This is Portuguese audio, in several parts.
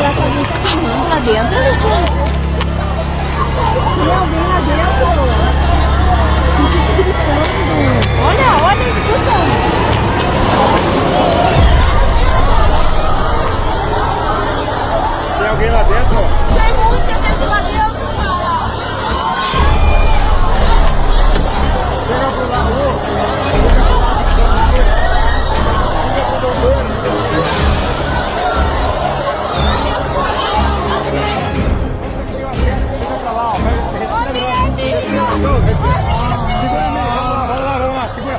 será que alguém tá filmando lá dentro, Alexandre? Tem alguém lá dentro? Tem gente gritando. Olha, escuta. Tem alguém lá dentro? Tem muita gente lá dentro, cara. Chega pro lado. Chega pra lá, ó. Segura mesmo, vamos lá, segura.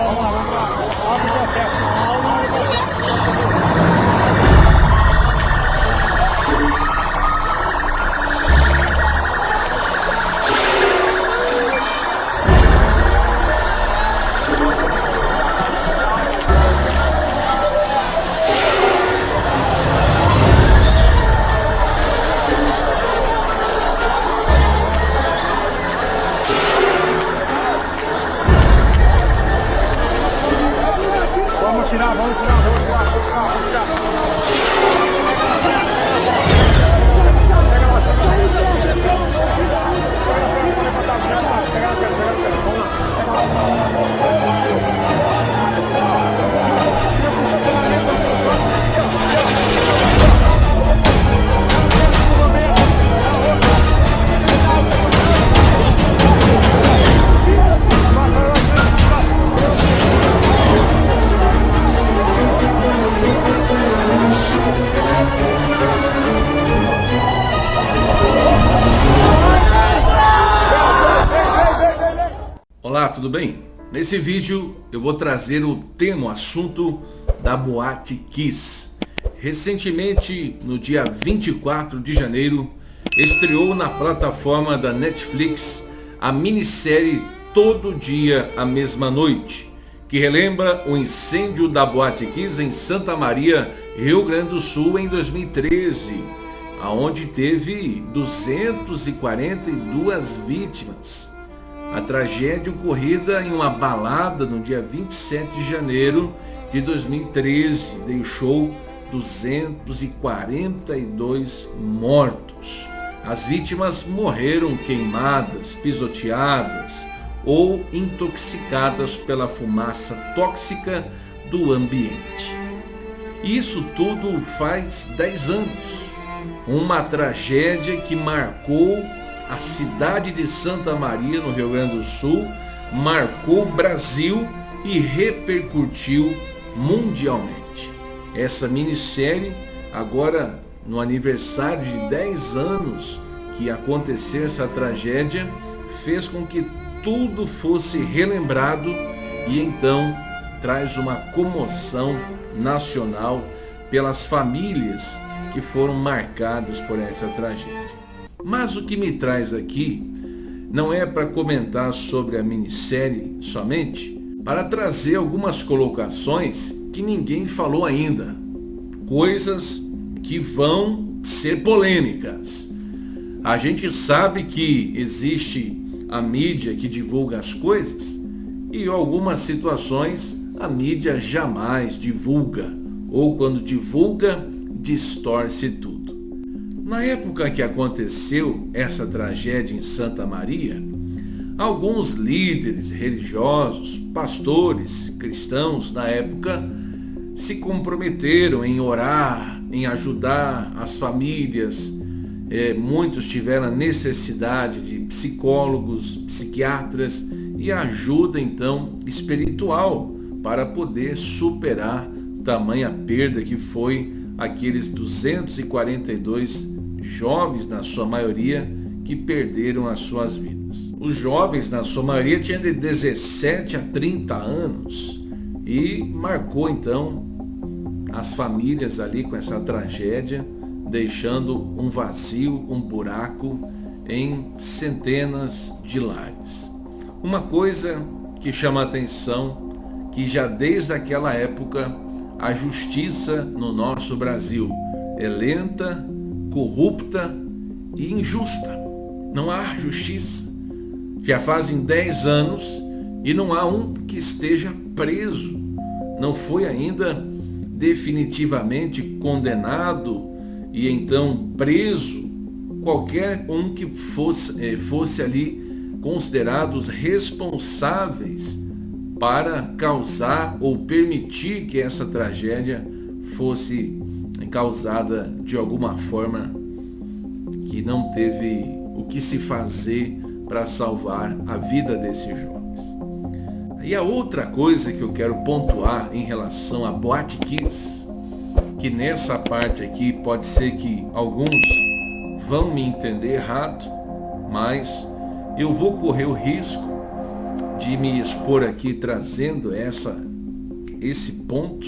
Vamos lá. Abre o processo. Vamos tirar. Olá, tudo bem? Nesse vídeo eu vou trazer o assunto da Boate Kiss. Recentemente, no dia 24 de janeiro, estreou na plataforma da Netflix a minissérie Todo Dia a Mesma Noite, que relembra o incêndio da Boate Kiss em Santa Maria, Rio Grande do Sul, em 2013, aonde teve 242 vítimas. A tragédia ocorrida em uma balada no dia 27 de janeiro de 2013 deixou 242 mortos. As vítimas morreram queimadas, pisoteadas ou intoxicadas pela fumaça tóxica do ambiente. Isso tudo faz 10 anos. Uma tragédia que marcou a cidade de Santa Maria, no Rio Grande do Sul, marcou o Brasil e repercutiu mundialmente. Essa minissérie, agora no aniversário de 10 anos que aconteceu essa tragédia, fez com que tudo fosse relembrado e então traz uma comoção nacional pelas famílias que foram marcadas por essa tragédia. Mas o que me traz aqui não é para comentar sobre a minissérie somente, para trazer algumas colocações que ninguém falou ainda, coisas que vão ser polêmicas. A gente sabe que existe a mídia que divulga as coisas e em algumas situações a mídia jamais divulga, ou quando divulga, distorce tudo. Na época que aconteceu essa tragédia em Santa Maria, alguns líderes religiosos, pastores, cristãos na época, se comprometeram em orar, em ajudar as famílias. Muitos tiveram a necessidade de psicólogos, psiquiatras e ajuda então espiritual para poder superar tamanha perda que foi aqueles 242 jovens, na sua maioria, que perderam as suas vidas. Os jovens, na sua maioria, tinham de 17 a 30 anos e marcou então as famílias ali com essa tragédia, deixando um vazio, um buraco em centenas de lares. Uma coisa que chama a atenção, que já desde aquela época a justiça no nosso Brasil é lenta, corrupta e injusta. Não há justiça. Já fazem 10 anos e não há um que esteja preso. Não foi ainda definitivamente condenado e então preso qualquer um que fosse ali considerados responsáveis para causar ou permitir que essa tragédia fosse causada de alguma forma que não teve o que se fazer para salvar a vida desses jovens. E a outra coisa que eu quero pontuar em relação a Boate Kiss, que nessa parte aqui pode ser que alguns vão me entender errado, mas eu vou correr o risco de me expor aqui trazendo esse ponto.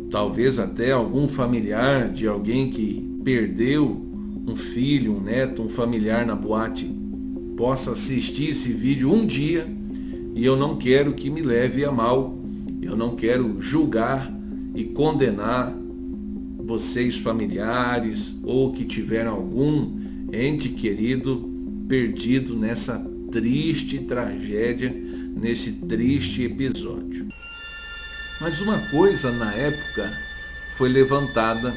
Talvez até algum familiar de alguém que perdeu um filho, um neto, um familiar na boate possa assistir esse vídeo um dia, e eu não quero que me leve a mal, eu não quero julgar e condenar vocês familiares ou que tiveram algum ente querido perdido nessa triste tragédia, nesse triste episódio. Mas uma coisa na época foi levantada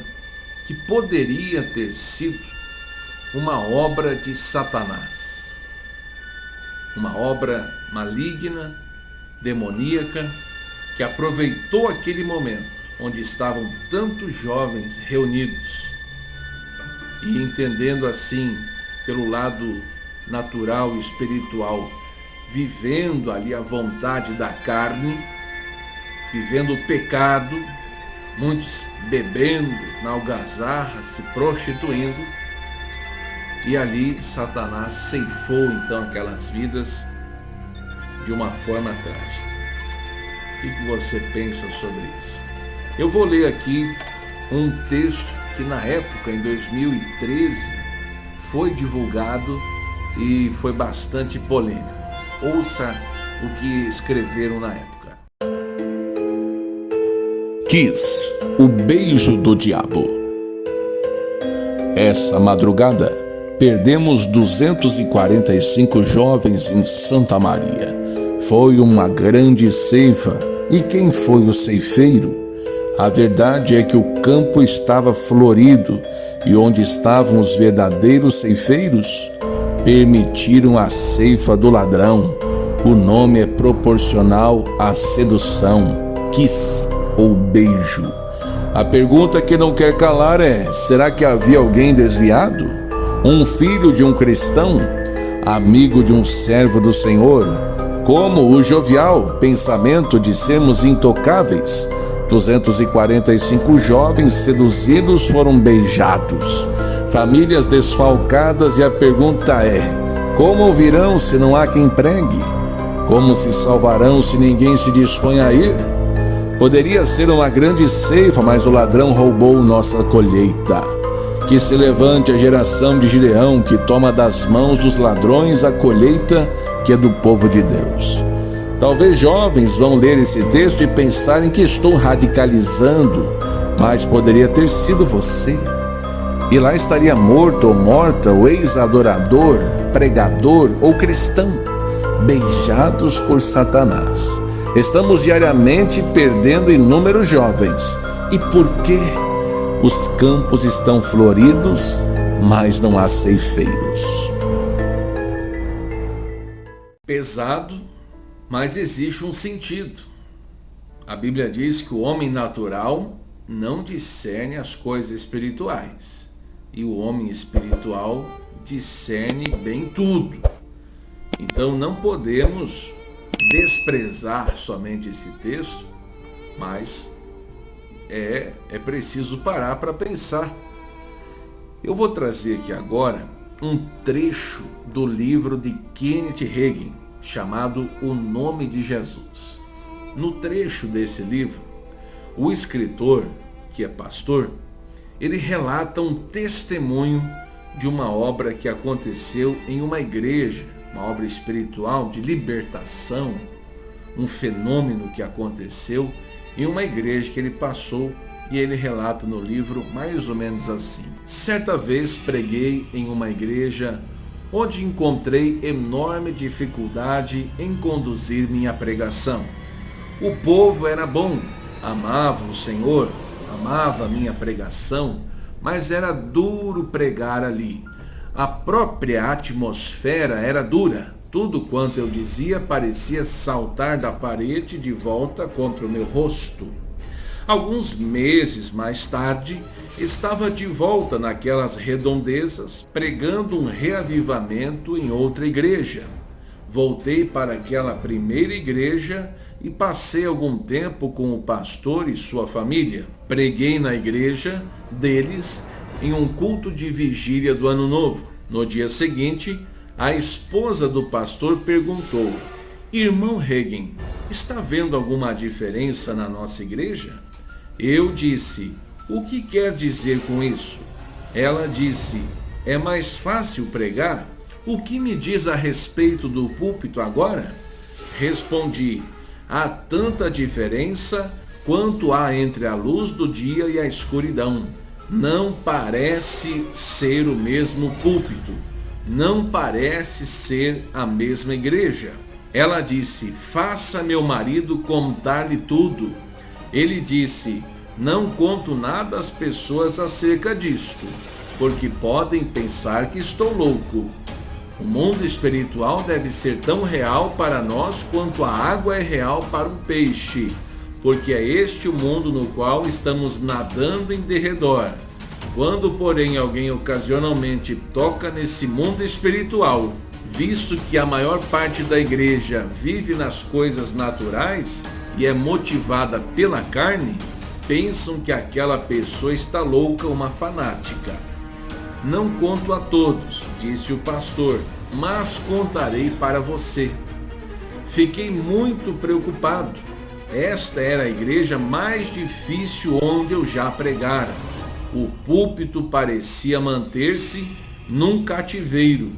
que poderia ter sido uma obra de Satanás, uma obra maligna, demoníaca, que aproveitou aquele momento onde estavam tantos jovens reunidos e entendendo assim pelo lado natural e espiritual, vivendo ali a vontade da carne, vivendo o pecado, muitos bebendo na algazarra, se prostituindo, e ali Satanás ceifou então aquelas vidas de uma forma trágica. O que você pensa sobre isso? Eu vou ler aqui um texto que na época, em 2013, foi divulgado e foi bastante polêmico. Ouça o que escreveram na época. Kiss, o beijo do diabo. Essa madrugada, perdemos 245 jovens em Santa Maria. Foi uma grande ceifa. E quem foi o ceifeiro? A verdade é que o campo estava florido, e onde estavam os verdadeiros ceifeiros, permitiram a ceifa do ladrão. O nome é proporcional à sedução. Kiss, ou beijo. A pergunta que não quer calar é: será que havia alguém desviado? Um filho de um cristão? Amigo de um servo do Senhor? Como o jovial pensamento de sermos intocáveis? 245 jovens seduzidos foram beijados, famílias desfalcadas, e a pergunta é: como ouvirão se não há quem pregue? Como se salvarão se ninguém se dispõe a ir? Poderia ser uma grande ceifa, mas o ladrão roubou nossa colheita. Que se levante a geração de Gideão, que toma das mãos dos ladrões a colheita que é do povo de Deus. Talvez jovens vão ler esse texto e pensarem que estou radicalizando, mas poderia ter sido você. E lá estaria morto ou morta o ex-adorador, pregador ou cristão, beijados por Satanás. Estamos diariamente perdendo inúmeros jovens. E por quê? Os campos estão floridos, mas não há ceifeiros. Pesado, mas existe um sentido. A Bíblia diz que o homem natural não discerne as coisas espirituais, e o homem espiritual discerne bem tudo. Então não podemos desprezar somente esse texto, mas é preciso parar para pensar. Eu vou trazer aqui agora um trecho do livro de Kenneth Hagin, chamado O Nome de Jesus. No trecho desse livro, o escritor, que é pastor, ele relata um testemunho de uma obra que aconteceu em uma igreja, uma obra espiritual de libertação, um fenômeno que aconteceu em uma igreja que ele passou, e ele relata no livro mais ou menos assim: certa vez preguei em uma igreja onde encontrei enorme dificuldade em conduzir minha pregação. O povo era bom, amava o Senhor, amava a minha pregação, mas era duro pregar ali. A própria atmosfera era dura. Tudo quanto eu dizia parecia saltar da parede de volta contra o meu rosto. Alguns meses mais tarde, estava de volta naquelas redondezas, pregando um reavivamento em outra igreja. Voltei para aquela primeira igreja e passei algum tempo com o pastor e sua família. Preguei na igreja deles em um culto de vigília do Ano Novo. No dia seguinte, a esposa do pastor perguntou: "Irmão Reagan, está vendo alguma diferença na nossa igreja?" Eu disse: "O que quer dizer com isso?" Ela disse: "É mais fácil pregar? O que me diz a respeito do púlpito agora?" Respondi: "Há tanta diferença quanto há entre a luz do dia e a escuridão. Não parece ser o mesmo púlpito. Não parece ser a mesma igreja." Ela disse: "Faça meu marido contar-lhe tudo." Ele disse: "Não conto nada às pessoas acerca disto, porque podem pensar que estou louco. O mundo espiritual deve ser tão real para nós quanto a água é real para um peixe, porque é este o mundo no qual estamos nadando em derredor. Quando, porém, alguém ocasionalmente toca nesse mundo espiritual, visto que a maior parte da igreja vive nas coisas naturais e é motivada pela carne, pensam que aquela pessoa está louca, uma fanática. Não conto a todos", disse o pastor, "mas contarei para você." Fiquei muito preocupado. Esta era a igreja mais difícil onde eu já pregara. O púlpito parecia manter-se num cativeiro.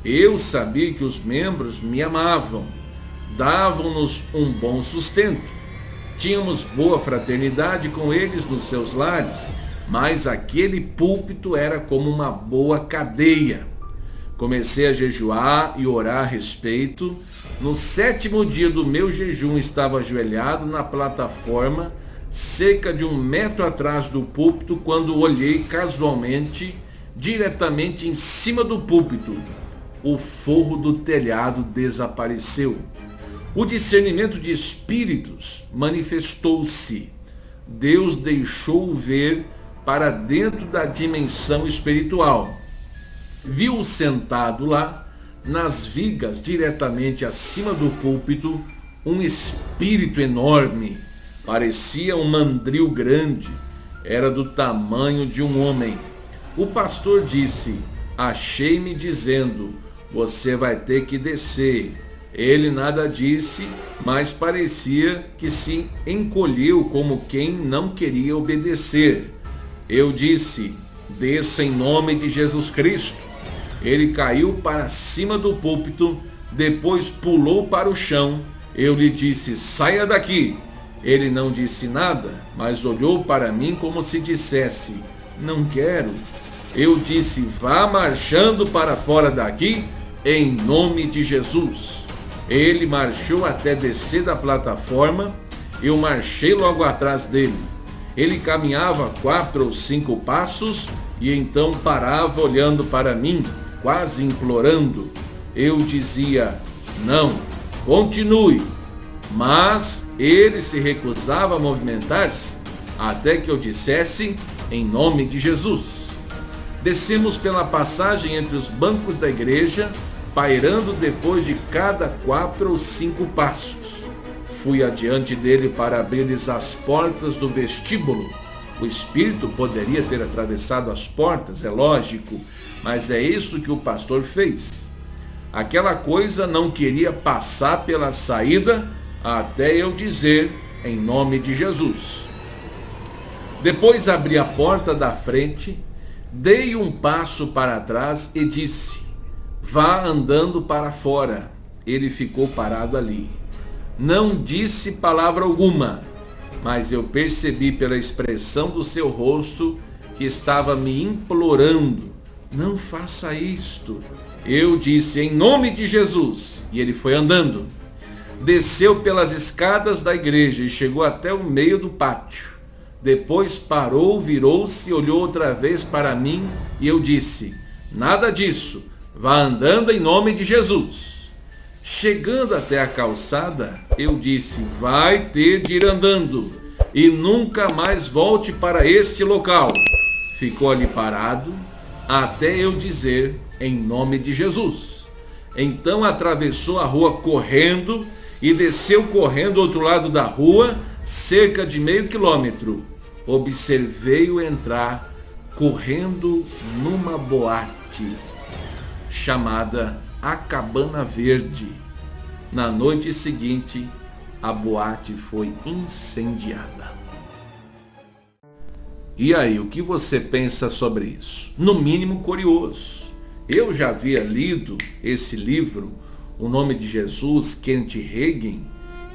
Eu sabia que os membros me amavam, davam-nos um bom sustento. Tínhamos boa fraternidade com eles nos seus lares, mas aquele púlpito era como uma boa cadeia. Comecei a jejuar e orar a respeito. No 7º dia do meu jejum, estava ajoelhado na plataforma, cerca de 1 metro atrás do púlpito, quando olhei casualmente, diretamente em cima do púlpito. O forro do telhado desapareceu. O discernimento de espíritos manifestou-se. Deus deixou-o ver para dentro da dimensão espiritual. Viu-o sentado lá, nas vigas diretamente acima do púlpito, um espírito enorme. Parecia um mandril grande, era do tamanho de um homem. O pastor disse: "Achei-me dizendo, você vai ter que descer." Ele nada disse, mas parecia que se encolheu como quem não queria obedecer. Eu disse: "Desça em nome de Jesus Cristo." Ele caiu para cima do púlpito, depois pulou para o chão. Eu lhe disse: "Saia daqui." Ele não disse nada, mas olhou para mim como se dissesse: "Não quero." Eu disse: "Vá marchando para fora daqui, em nome de Jesus." Ele marchou até descer da plataforma. Eu marchei logo atrás dele. Ele caminhava 4 ou 5 passos e então parava olhando para mim, quase implorando. Eu dizia: "Não, continue." Mas ele se recusava a movimentar-se até que eu dissesse: "Em nome de Jesus." Descemos pela passagem entre os bancos da igreja, pairando depois de cada 4 ou 5 passos. Fui adiante dele para abrir-lhes as portas do vestíbulo. O espírito poderia ter atravessado as portas, é lógico, mas é isso que o pastor fez. Aquela coisa não queria passar pela saída até eu dizer: "Em nome de Jesus." Depois abri a porta da frente, dei um passo para trás e disse: "Vá andando para fora." Ele ficou parado ali. Não disse palavra alguma, mas eu percebi pela expressão do seu rosto que estava me implorando: "Não faça isto." Eu disse: "Em nome de Jesus." E ele foi andando. Desceu pelas escadas da igreja e chegou até o meio do pátio. Depois parou, virou-se, olhou outra vez para mim e eu disse: nada disso, vá andando em nome de Jesus. Chegando até a calçada, eu disse: vai ter de ir andando e nunca mais volte para este local. Ficou ali parado até eu dizer: em nome de Jesus. Então atravessou a rua correndo e desceu correndo do outro lado da rua, cerca de meio quilômetro. Observei-o entrar correndo numa boate chamada A Cabana Verde. Na noite seguinte, a boate foi incendiada. E aí, o que você pensa sobre isso? No mínimo curioso. Eu já havia lido esse livro, O Nome de Jesus, Kenneth Hagin,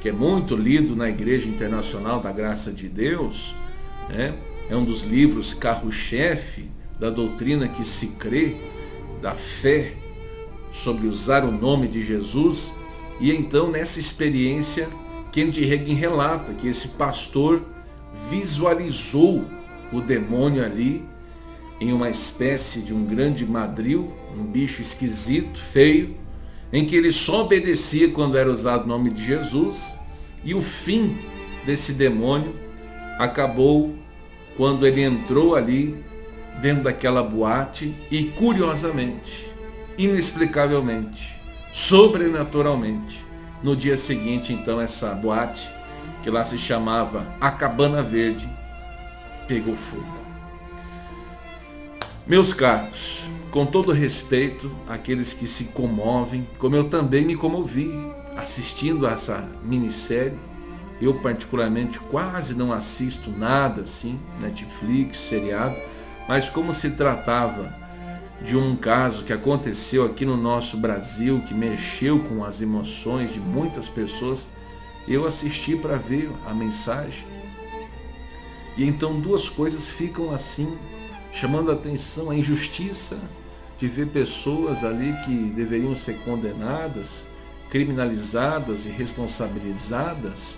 que é muito lido na Igreja Internacional da Graça de Deus, né? É um dos livros carro-chefe da doutrina que se crê, da fé, sobre usar o nome de Jesus. E então, nessa experiência, Kenneth Hagin relata que esse pastor visualizou o demônio ali, em uma espécie de um grande madril, um bicho esquisito, feio, em que ele só obedecia quando era usado o nome de Jesus, e o fim desse demônio acabou quando ele entrou ali dentro daquela boate e, curiosamente, inexplicavelmente, sobrenaturalmente, no dia seguinte, então, essa boate, que lá se chamava A Cabana Verde, pegou fogo. Meus caros, com todo respeito àqueles que se comovem, como eu também me comovi assistindo a essa minissérie. Eu particularmente quase não assisto nada assim, Netflix, seriado, mas como se tratava de um caso que aconteceu aqui no nosso Brasil, que mexeu com as emoções de muitas pessoas, eu assisti para ver a mensagem. E então duas coisas ficam assim, chamando a atenção: a injustiça de ver pessoas ali que deveriam ser condenadas, criminalizadas e responsabilizadas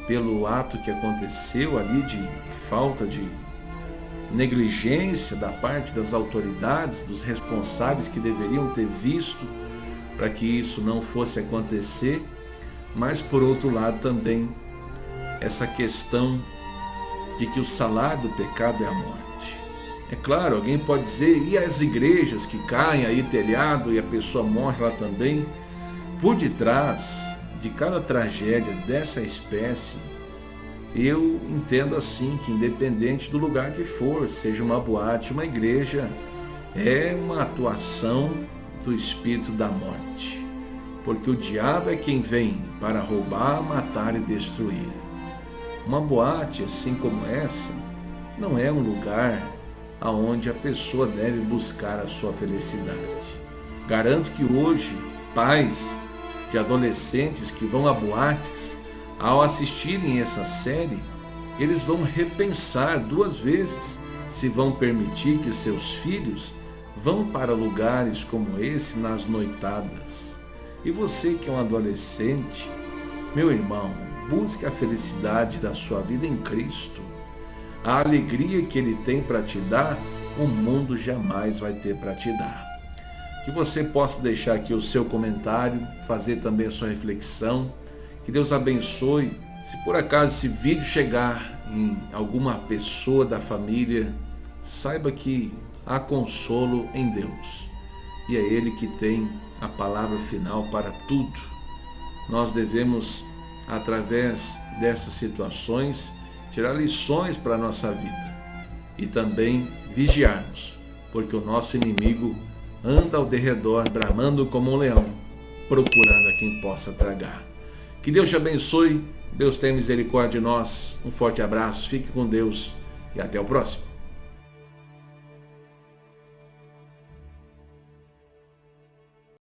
pelo ato que aconteceu ali de falta de negligência da parte das autoridades, dos responsáveis que deveriam ter visto para que isso não fosse acontecer. Mas por outro lado também essa questão de que o salário do pecado é a morte. É claro, alguém pode dizer: e as igrejas que caem aí telhado e a pessoa morre lá também? Por detrás de cada tragédia dessa espécie, eu entendo assim que, independente do lugar que for, seja uma boate, uma igreja, é uma atuação do espírito da morte, porque o diabo é quem vem para roubar, matar e destruir. Uma boate assim como essa não é um lugar aonde a pessoa deve buscar a sua felicidade. Garanto que hoje pais de adolescentes que vão a boates, ao assistirem essa série, eles vão repensar duas vezes se vão permitir que seus filhos vão para lugares como esse nas noitadas. E você que é um adolescente, meu irmão, busque a felicidade da sua vida em Cristo. A alegria que Ele tem para te dar, o mundo jamais vai ter para te dar. Que você possa deixar aqui o seu comentário, fazer também a sua reflexão. Que Deus abençoe. Se por acaso esse vídeo chegar em alguma pessoa da família, saiba que há consolo em Deus. E é Ele que tem a palavra final para tudo. Nós devemos, através dessas situações, tirar lições para a nossa vida. E também vigiarmos, porque o nosso inimigo anda ao derredor, bramando como um leão, procurando a quem possa tragar. Que Deus te abençoe, Deus tenha misericórdia de nós. Um forte abraço, fique com Deus e até o próximo.